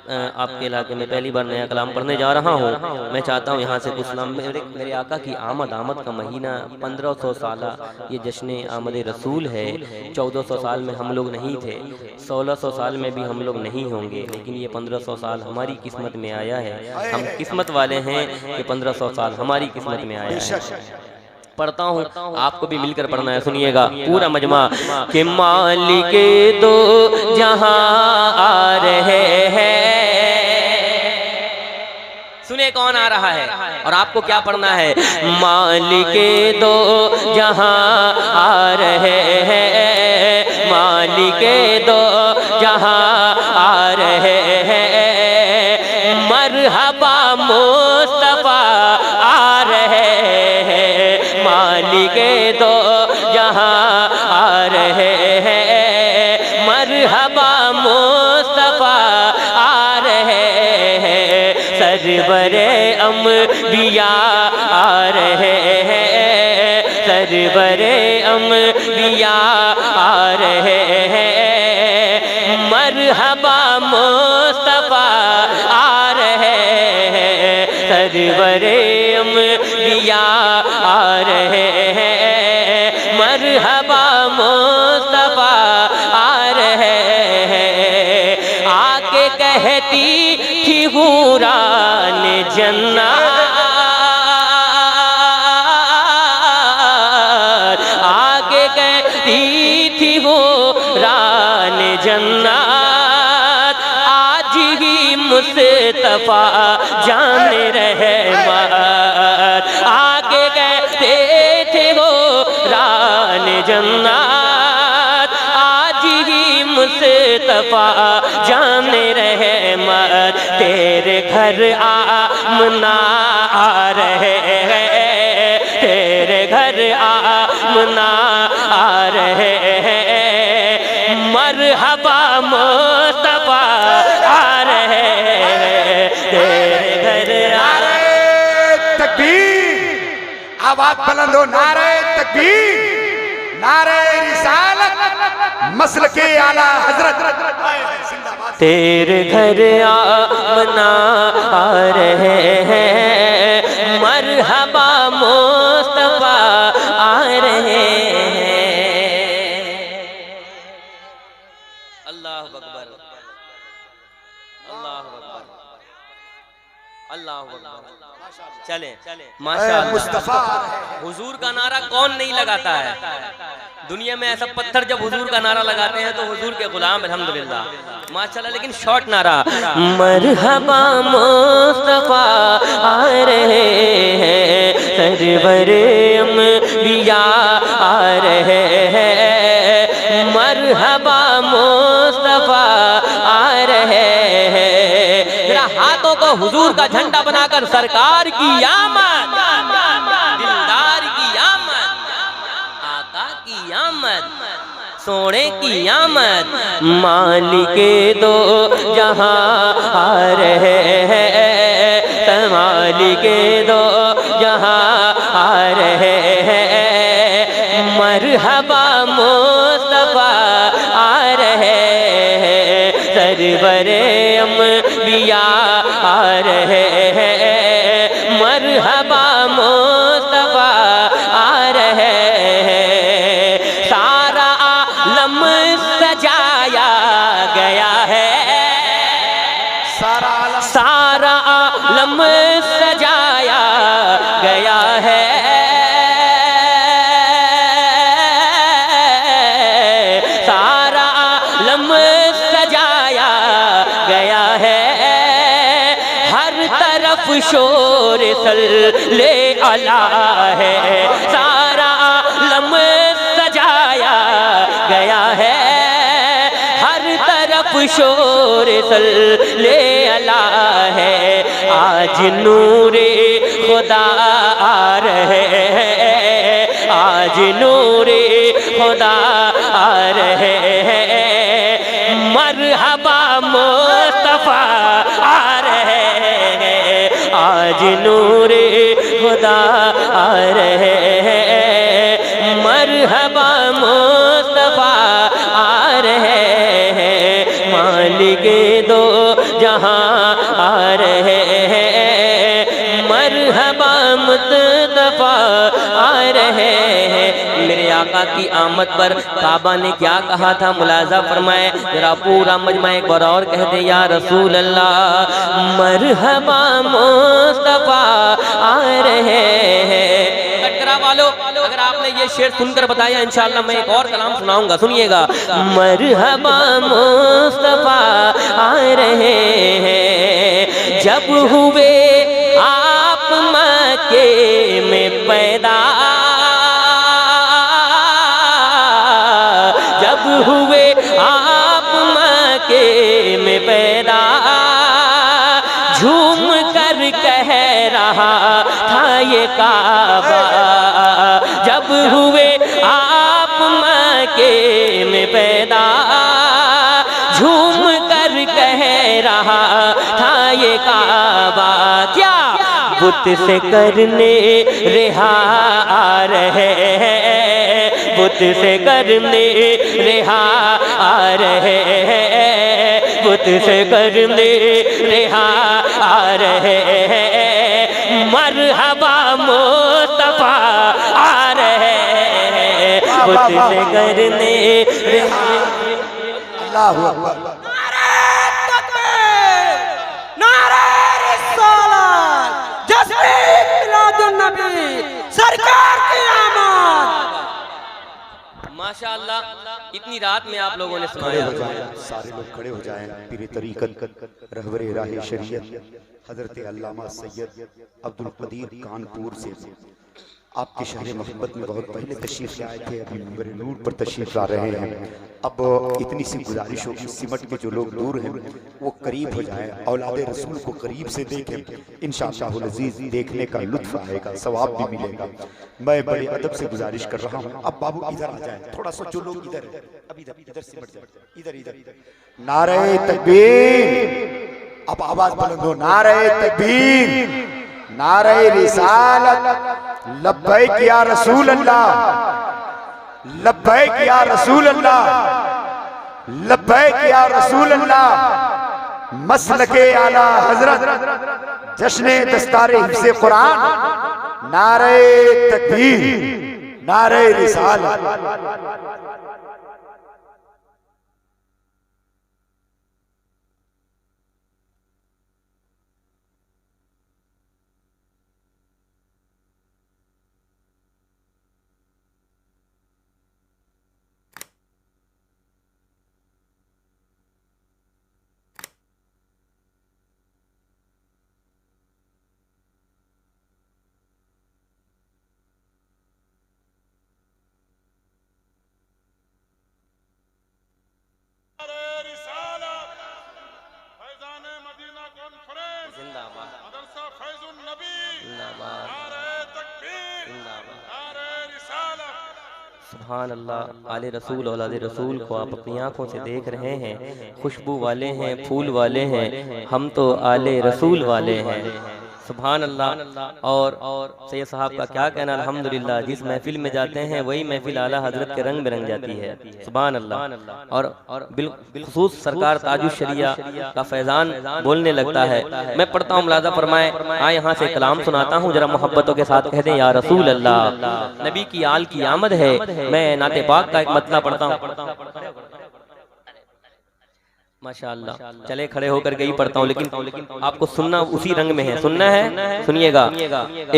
آپ کے علاقے میں پہلی بار نیا کلام پڑھنے جا رہا ہوں. میں چاہتا ہوں یہاں سے کچھ سلام. میرے آقا کی آمد کا مہینہ 1500 سالہ یہ جشن آمد رسول ہے. 1400 سال میں ہم لوگ نہیں تھے, 1600 سال میں بھی ہم لوگ نہیں ہوں گے, لیکن یہ 1500 سال ہماری قسمت میں آیا ہے. ہم قسمت والے ہیں کہ 1500 سال ہماری قسمت میں آیا ہے. پڑھتا ہوں, آپ کو بھی مل کر پڑھنا ہے. سنیے گا پورا مجمع. کہ مالک دو جہاں آ رہے ہیں. سنیں کون آ رہا ہے اور آپ کو کیا پڑھنا ہے. مالک دو جہاں آ رہے ہیں, مالک دو جہاں آ رہے ہیں, مرحبا مصطفیٰ آ رہے ہیں, مالک دو جہاں آ رہے ہیں, مرحبا مصطفیٰ آ رہے ہیں, سرور انبیاء آ رہے ہیں, سرور انبیاء آ رہے ہیں, مرحبا مصطفیٰ آ رہے ہیں, سرور انبیاء آ رہے ہیں, مرحبا مصطفیٰ آ رہے ہیں. آ کے کہتی تھی حوران جنت, آ کے کہتی تھی حوران جنت, آج ہی مصطفیٰ جان رحمت, آ کے کہتے تھے حوران جنت, آج ہی مصطفیٰ جان رحمت, تیرے گھر آمنا آ رہے ہیں, تیرے گھر آمنا آ رہے ہیں, مرحبا مصطفیٰ آ رہے ہیں, تیرے گھر تکبیر, آواز بلند ہو. نعرہ تکبیر, نعرہ رسالت, مسلک اعلیٰ حضرت. تیرے گھر آمنا آ رہے ہیں, مرحبا مصطفیٰ آ رہے ہیں. اللہ اکبر, اللہ اکبر, اللہ اکبر. چلیں مصطفیٰ حضور کا نعرہ کون نہیں لگاتا ہے دنیا میں. ایسا پتھر جب حضور کا نعرہ لگاتے ہیں تو حضور کے غلام الحمدللہ ماشاءاللہ. لیکن شارٹ نعرہ, مرحبا مصطفیٰ آ رہے ہیں, سرور انبیاء آ رہے ہیں, مرحبا مصطفیٰ آ رہے ہیں. ذرا ہاتھوں کو حضور کا جھنڈا بنا کر سرکار کی آمد, دلدار کی آمد, آقا کی آمد, سونے کی آمد, مالک دو جہاں آ رہے ہیں, مالک دو جہاں آ رہے ہیں, مرحبا مصطفیٰ آ رہے ہیں, سرور انبیاء آ رہے ہیں, مرحبا مصطفیٰ آ رہے ہیں. سارا عالم سجایا گیا ہے, سارا عالم سجایا گیا ہے, سارا عالم سجایا گیا ہے, ہر طرف شور صلی علیہ ہے, سارا عالم سجایا گیا ہے, ہر طرف شور صلی علیہ ہے. آج نور خدا آ رہے ہیں, آج نور خدا آ رہے ہیں, مرحبا مصطفیٰ آ رہے ہیں, آج نور خدا آ رہے ہیں, مرحبا مصطفیٰ آ رہے ہیں, مالک دو جہاں آ رہے ہیں، مرحبا مصطفیٰ آ رہے ہیں۔ میرے آقا کی آمد پر کعبہ نے کیا کہا تھا ملاحظہ فرمائے، ذرا پورا مجمع ایک بار اور کہہ دے یا رسول اللہ، مرحبا مصطفیٰ آ رہے ہیں۔ کٹکرا والو اگر آپ نے یہ شعر سن کر بتایا انشاءاللہ میں ایک اور کلام سناؤں گا، سنیے گا۔ مرحبا مصطفیٰ آ رہے ہیں، جب ہوئے آپ مکے میں پیدا، جب ہوئے آپ مکے میں پیدا، جھوم کر کہہ رہا تھا یہ کعبہ، جب ہوئے آپ مکے میں پیدا، جھوم کر کہہ رہا تھا یہ کعبہ، کیا بت سے کرنے رہا آ رہے ہیں، بت سے کرنے رہا آ رہے ہیں، بت سے کرنے رہا آ رہے ہیں، مرحبا مصطفیٰ آ رہے ہیں، بت سے کرنے رہا۔ اللہ اکبر۔ سرکار کی آمد۔ ماشاءاللہ اتنی رات میں آپ لوگوں نے کھڑے سنایا۔ ہو جائیں، سارے لوگ کھڑے ہو جائیں۔ پیر طریقت رہبر راہ شریعت حضرت علامہ سید عبدالقدیر کانپور سے آپ کے شہر محبت میں بہت پہلے تشریف لائے تھے، ابھی منبر نور پر تشریف لا رہے ہیں۔ اب اتنی سی گزارش ہوگی، سمٹ کے جو لوگ دور ہیں وہ قریب ہو جائیں، اولاد رسول کو قریب سے دیکھیں، انشاءاللہ العزیز دیکھنے کا لطف آئے گا، ثواب بھی ملے گا۔ میں بڑے ادب سے گزارش کر رہا ہوں، اب بابو ادھر آ جائیں، تھوڑا سا جو لوگ ادھر ہیں اب ادھر سمٹ جائیں، ادھر۔ نعرہ تکبیر، اب آواز بلند ہو، نعرہ تکبیر، نعرہ رسالت، لبیک یا رسول اللہ، لبیک یا رسول اللہ، لبیک یا رسول اللہ، مسلک اعلی حضرت، جشن دستار حفظ قرآن، نعرہ تکبیر، نعرہ رسالت۔ سبحان اللہ، آل رسول اولاد رسول کو آپ اپنی آنکھوں سے دیکھ رہے ہیں، خوشبو والے ہیں، پھول والے ہیں، ہم تو آل رسول والے ہیں۔ سبحان اللہ۔ اور سید صاحب کا کیا کہنا، الحمدللہ جس محفل میں جاتے ہیں وہی محفل اعلیٰ حضرت کے رنگ میں رنگ جاتی ہے۔ سبحان اللہ۔ اور بالخصوص سرکار تاج الشریعہ کا فیضان بولنے لگتا ہے۔ میں پڑھتا ہوں، ملاحظہ فرمائے، یہاں سے کلام سناتا ہوں، ذرا محبتوں کے ساتھ کہہ دیں یا رسول اللہ۔ نبی کی آل کی آمد ہے، میں نعت پاک کا ایک مطلع پڑھتا ہوں۔ ماشاءاللہ، چلے کھڑے ہو کر کے ہی پڑھتا ہوں، لیکن آپ کو سننا اسی رنگ میں ہے، سننا ہے، سنیے گا۔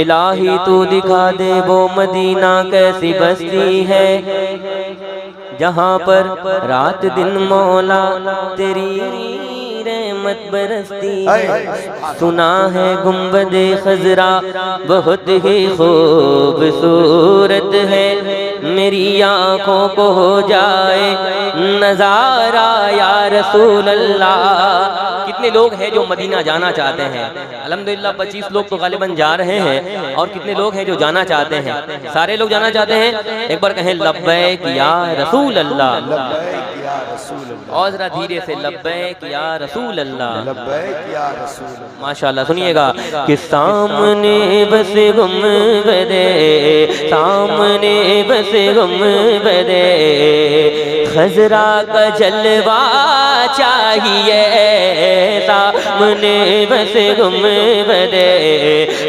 الہی تو دکھا دے وہ مدینہ کیسی بستی ہے، جہاں پر رات دن مولا تیری رحمت برستی ہے۔ سنا ہے گنبد خضرا بہت ہی خوبصورت ہے، میری آنکھوں کو ہو جائے نظارہ یا رسول اللہ۔ کتنے لوگ ہیں جو مدینہ جانا چاہتے ہیں؟ الحمدللہ 25 لوگ تو غالباً جا رہے ہیں، اور کتنے لوگ ہیں جو جانا چاہتے ہیں؟ سارے لوگ جانا چاہتے ہیں؟ ایک بار کہیں لبیک یا رسول اللہ، لبیک یا رسول اللہ، اور ذرا دھیرے سے لبیک یا رسول اللہ، لبیک یا رسول اللہ۔ ماشاءاللہ۔ سنیے گا کہ سامنے بس گنبد، سامنے بس گنبد خضرا کا جلوہ چاہیے سامنے بس گنبد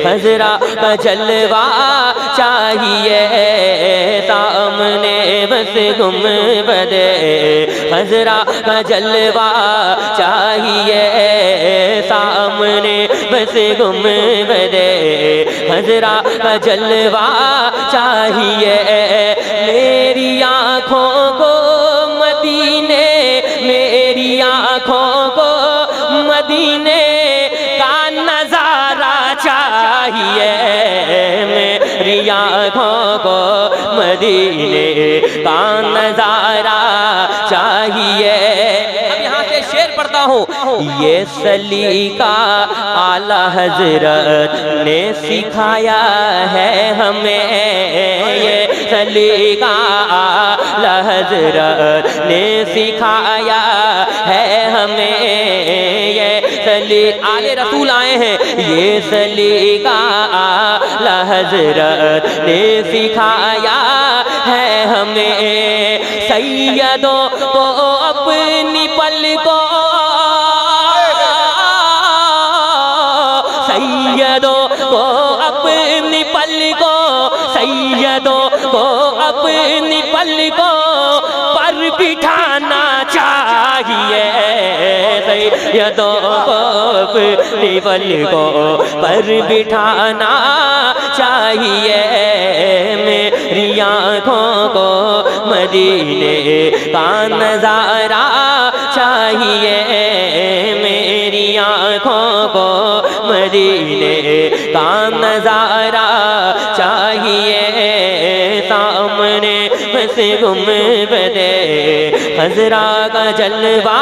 خضرا کا جلوہ چاہیے سامنے بس گنبد خضرا کا جلوہ چاہیے سامنے بس گنبد خضرا کا جلوہ چاہیے میری آنکھوں کو مدینے میری آنکھوں کو مدینے کا نظارہ چاہیے میری آنکھوں کو مدینے کا نظارہ چاہیے اب یہاں سے شعر پڑھتا ہوں یہ سلیقہ اعلیٰ حضرت نے سکھایا ہے ہمیں یہ سلیقہ اعلیٰ حضرت نے سکھایا ہے ہمیں یہ آل رسول آئے ہیں یہ سلیقہ اعلیٰ حضرت نے سکھایا ہے ہمیں سیدوں کو اپنی پلکوں سیدوں کو اپنی پلکوں سیدوں کو اپنی پلکوں پر بٹھانا چاہیے سیدوں کو اپنی پلکوں پر بٹھانا چاہیے میری آنکھوں کو مدینے کا نظارہ چاہیے میری آنکھوں کو مدینے کا نظارہ چاہیے سامنے بس گنبد خضرا کا جلوہ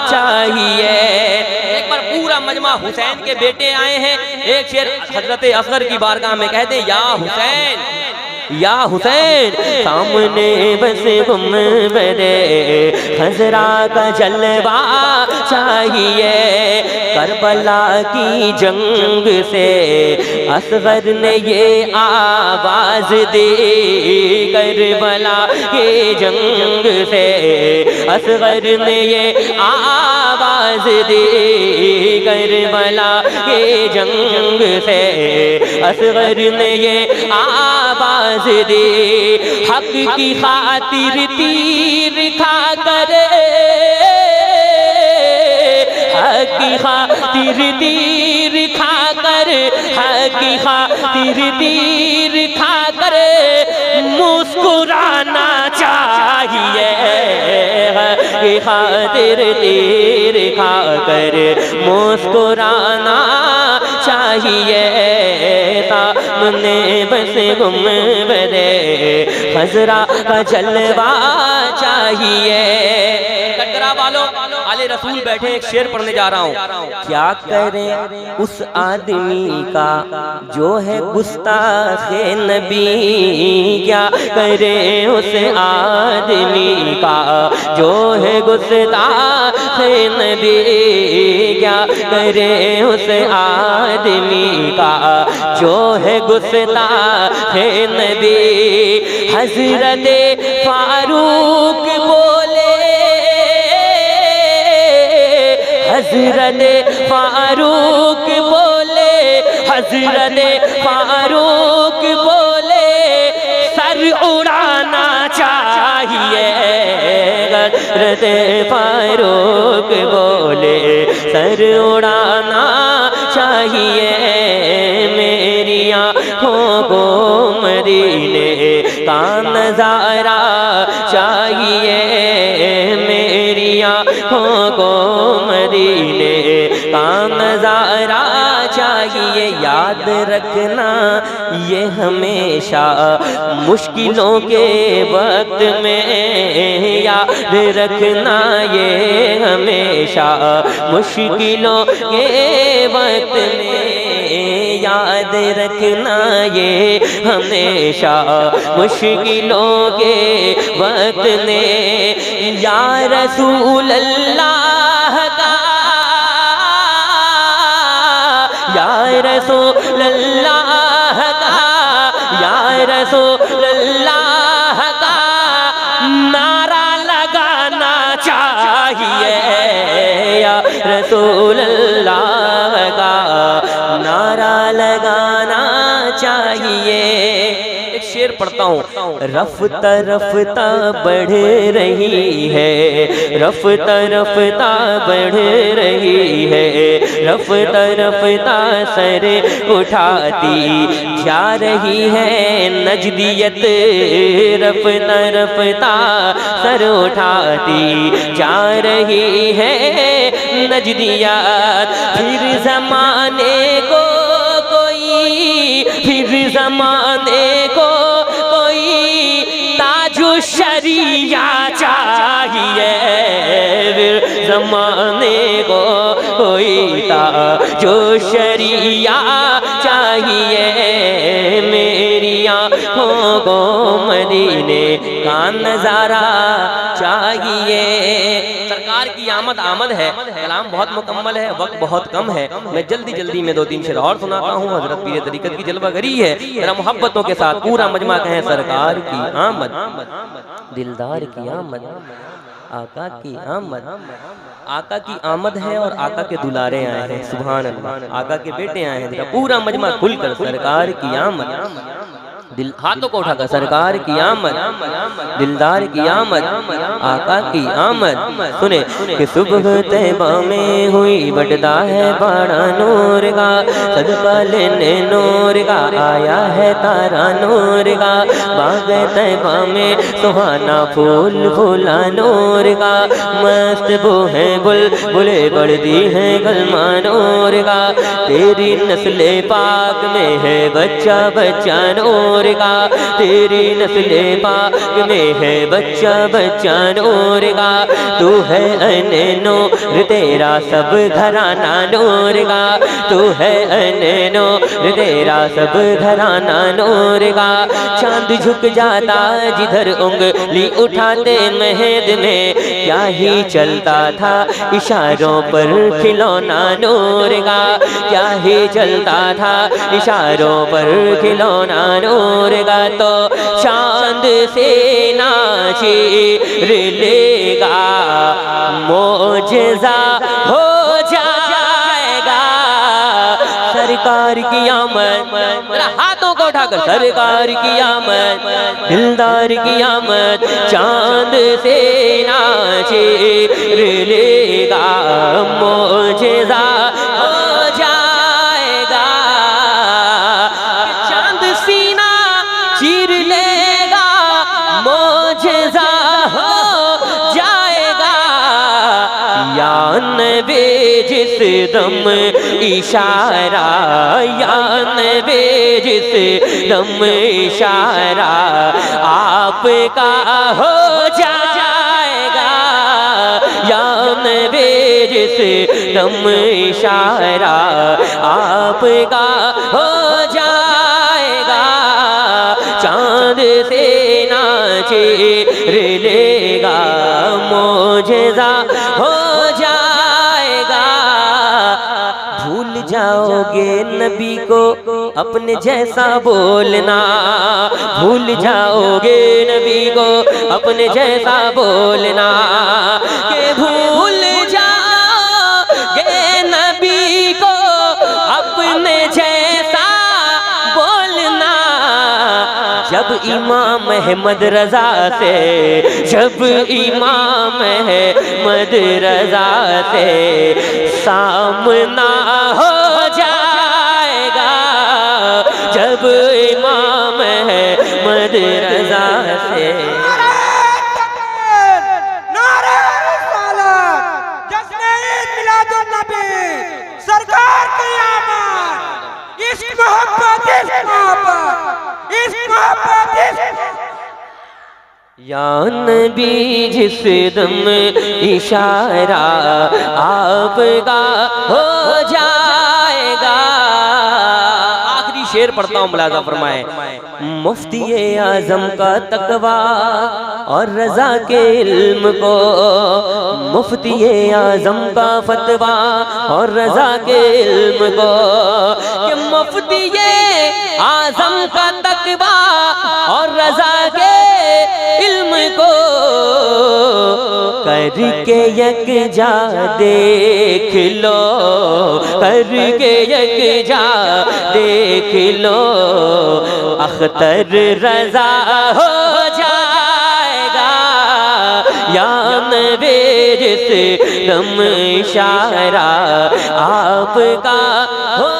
چاہیے ایک بار پورا مجمع حسین کے بیٹے آئے ہیں ایک شعر حضرت اصغر کی بارگاہ میں کہہ دیں یا حسین یا حسین سامنے بس گنبد خضرا کا جلوہ چاہیے کربلا کی جنگ سے اصغر نے یہ آواز دی کربلا کی جنگ سے اصغر نے یہ آواز دی کربلا کی جنگ سے اصغر نے یہ آواز دی حق کی خاطر تیر کھا کر حق کی خاطر تیر کھا کر حق کی خاطر تیر کھا کر مسکرانا چاہیے حق کی خاطر تیر کھا کر مسکرانا چاہیے سامنے بس گنبد خضرا کا جلوہ چاہیے کٹرا والوں آل رسول بیٹھے ایک شعر پڑھنے جا رہا ہوں کیا کریں اس آدمی کا جو ہے گستاخ نبی کیا کریں اس آدمی کا جو ہے گستاخ نبی کیا کریں اس آدمی کا جو ہے گستاخ نبی حضرت فاروق بولے حضرت فاروق بولے حضرت فاروق بولے سر اڑانا چاہیے حضرت فاروق بولے سر اڑانا چاہیے میری آنکھوں کو مدینے کا نظارہ چاہیے میری آنکھوں کو مدینے کا نظارہ چاہیے یاد رکھنا یہ ہمیشہ مشکلوں کے وقت میں یاد رکھنا یہ ہمیشہ مشکلوں کے وقت میں یاد رکھنا یہ ہمیشہ مشکلوں کے وقت میں یا رسول اللہ کا یا رسول اللہ کا یا رسول اللہ کا نعرہ لگا کا نعرہ لگانا چاہیے۔ ایک شعر پڑھتا ہوں، رفتہ رفتہ بڑھ رہی ہے، رفتہ رفتہ بڑھ رہی ہے، رفتہ رفتہ سر اٹھاتی جا رہی ہے نجدیت، رفتہ رفتہ سر اٹھاتی جا رہی ہے نجدیت۔ پھر زمانے کو کوئی، پھر زمانے کو کوئی تاج الشریعہ چاہیے، پھر زمانے کو کوئی تاج الشریعہ چاہیے، میری آنکھوں کو مدینے کا نظارہ چاہیے۔ سرکار کی آمد ہے، کلام بہت مکمل ہے، وقت بہت کم ہے، میں جلدی میں 2-3 شعر اور سناتا ہوں۔ حضرت پیر طریقت کی جلوہ گری ہے، ذرا محبتوں کے ساتھ پورا مجمع کہیں سرکار کی آمد، دلدار کی آمد، آقا کی آمد۔ آقا کی آمد ہے اور آقا کے دلارے آئے ہیں، سبحان اللہ، آقا کے بیٹے آئے ہیں، ذرا پورا مجمع کھل کر سرکار کی آمد، ہاتھوں کو اٹھا کر سرکار کی آمد، دلدار کی آمد، آقا کی آمد۔ سنیں کہ صبح طیبہ میں ہوئی بڑھتا ہے بڑا نور کا، صدقہ لینے نور کا آیا ہے تارا نور کا، باغ طیبہ میں سہانا پھول پھولا نور کا، مست بو ہے بلبلے بڑھتی ہے کلمہ نور کا، تیری نسل پاک میں ہے بچہ بچہ نور کا، تیری نسل پاک میں ہے بچہ بچہ نور کا، تو ہے عین نور تیرا سب گھرانہ نور کا، تو ہے عین نور تیرا سب گھرانہ نور کا، چاند جھک جاتا جدھر انگلی اٹھاتے مہد میں، کیا ہی چلتا تھا اشاروں پر کھلونا نور کا، کیا ہی چلتا تھا اشاروں پر کھلونا نور کا، تو چاند سے نہ چیر لے گا معجزہ ہو جائے گا سرکار کی آمد، ہاتھوں کو اٹھا کر سرکار کی آمد، دلدار کی آمد، چاند سے نہ چیر لے گا معجزہ ہو جائے گا، چاند سینہ چیر لے گا معجزہ ہو جائے گا، یا نبی جس دم اشارہ، یا نبی جس دم اشارہ آپ کا ہو جائے گا، یا نبی جس دم اشارہ آپ کا ہو جائے گا، چاند سے نہ چیر لے گا معجزہ ہو جائے گا، بھول جاؤ گے نبی کو اپنے جیسا بولنا، بھول جاؤ گے نبی کو اپنے جیسا بولنا، کہ بھول جاؤ گے نبی کو اپنے جیسا بولنا، جب امام احمد رضا سے، جب امام احمد رضا سے سامنا ہو جائے گا، جب امام احمد رضا سے نعرہ رسالت، جشن عید میلاد النبی، سرکار کی آمد، عشق محبت عشق محبت عشق محبت عشق، یا نبی جس دم اشارہ آپ کا ہو جائے گا۔ آخری شعر پڑھتا ہوں، ملاحظہ فرمائیں، مفتی اعظم کا تقویٰ اور رضا کے علم کو، مفتی اعظم کا فتویٰ اور رضا کے علم کو، کہ مفتی اعظم کا تقویٰ اور رضا کے علم کو، کر کے یکجا دیکھ لو، کر کے یکجا دیکھ لو، اختر رضا ہو جائے گا، یا نبی جس دم اشارہ آپ کا ہو